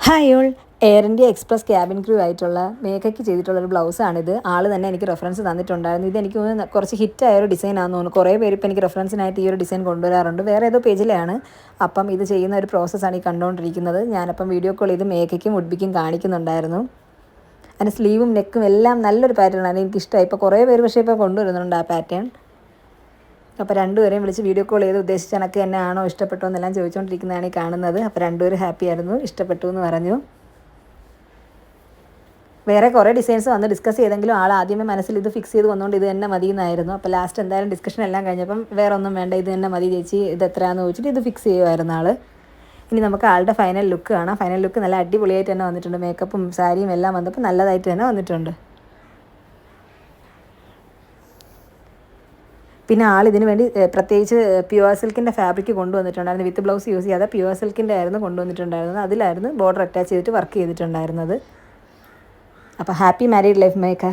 Hi all. Air India express cabin crew ആയിട്ടുള്ള മേഘയ്ക്ക് ചെയ്തിട്ടുള്ളൊരു ബ്ലൗസാണിത്. ആൾ തന്നെ എനിക്ക് റെഫറൻസ് തന്നിട്ടുണ്ടായിരുന്നു. ഇതെനിക്ക് കുറച്ച് ഹിറ്റായ ഒരു ഡിസൈനാണെന്ന് തോന്നുന്നു. കുറേ പേര് ഇപ്പോൾ എനിക്ക് റെഫറൻസിനായിട്ട് ഈ ഒരു ഡിസൈൻ കൊണ്ടുവരാറുണ്ട്. വേറെ ഏതോ പേജിലാണ്. അപ്പം ഇത് ചെയ്യുന്ന ഒരു പ്രോസസ്സാണ് ഈ കണ്ടുകൊണ്ടിരിക്കുന്നത്. ഞാനപ്പം വീഡിയോ കോൾ ചെയ്ത് മേഘയ്ക്കും ഉഡ്ബിക്കും കാണിക്കുന്നുണ്ടായിരുന്നു. അതിൻ്റെ സ്ലീവും നെക്കും എല്ലാം നല്ലൊരു പാറ്റേണാണ്, എനിക്കിഷ്ടമായി. ഇപ്പോൾ കുറേ പേര് പക്ഷേ ഇപ്പോൾ കൊണ്ടുവരുന്നുണ്ട് ആ പാറ്റേൺ. അപ്പോൾ രണ്ടുപേരെയും വിളിച്ച് വീഡിയോ കോൾ ചെയ്ത് ഉദ്ദേശിച്ച കണക്ക് തന്നെ ആണോ, ഇഷ്ടപ്പെട്ടോ എന്നെല്ലാം ചോദിച്ചുകൊണ്ടിരിക്കുന്നതാണ് ഈ കാണുന്നത്. അപ്പോൾ രണ്ടുപേരും ഹാപ്പി ആയിരുന്നു, ഇഷ്ടപ്പെട്ടു എന്ന് പറഞ്ഞു. വേറെ കുറേ ഡിസൈൻസ് വന്ന് ഡിസ്കസ് ചെയ്തെങ്കിലും ആൾ ആദ്യമേ മനസ്സിൽ ഇത് ഫിക്സ് ചെയ്ത് വന്നുകൊണ്ട് ഇത് തന്നെ മതി എന്നായിരുന്നു. അപ്പോൾ ലാസ്റ്റ് എന്തായാലും ഡിസ്കഷൻ എല്ലാം കഴിഞ്ഞപ്പം വേറെ ഒന്നും വേണ്ട, ഇത് തന്നെ മതി ചേച്ചി, ഇത് എത്രയാണെന്ന് ചോദിച്ചിട്ട് ഇത് ഫിക്സ് ചെയ്യുമായിരുന്നു ആൾ. ഇനി നമുക്ക് ആളുടെ ഫൈനൽ ലുക്ക് കാണാം. ഫൈനൽ ലുക്ക് നല്ല അടിപൊളിയായിട്ട് തന്നെ വന്നിട്ടുണ്ട്. മേക്കപ്പും സാരിയും എല്ലാം വന്നപ്പോൾ നല്ലതായിട്ട് തന്നെ വന്നിട്ടുണ്ട്. പിന്നെ ആൾ ഇതിന് വേണ്ടി പ്രത്യേകിച്ച് പ്യുവർ സിൽക്കിൻ്റെ ഫാബ്രിക് കൊണ്ടുവന്നിട്ടുണ്ടായിരുന്നു. വിത്ത് ബ്ലൗസ് യൂസ് ചെയ്യാതെ പ്യുവർ സിൽക്കിൻ്റെ ആയിരുന്നു കൊണ്ടുവന്നിട്ടുണ്ടായിരുന്നത്. അതിലായിരുന്നു ബോർഡർ അറ്റാച്ച് ചെയ്തിട്ട് വർക്ക് ചെയ്തിട്ടുണ്ടായിരുന്നത്. അപ്പോൾ ഹാപ്പി മാരീഡ് ലൈഫ് മേഘ.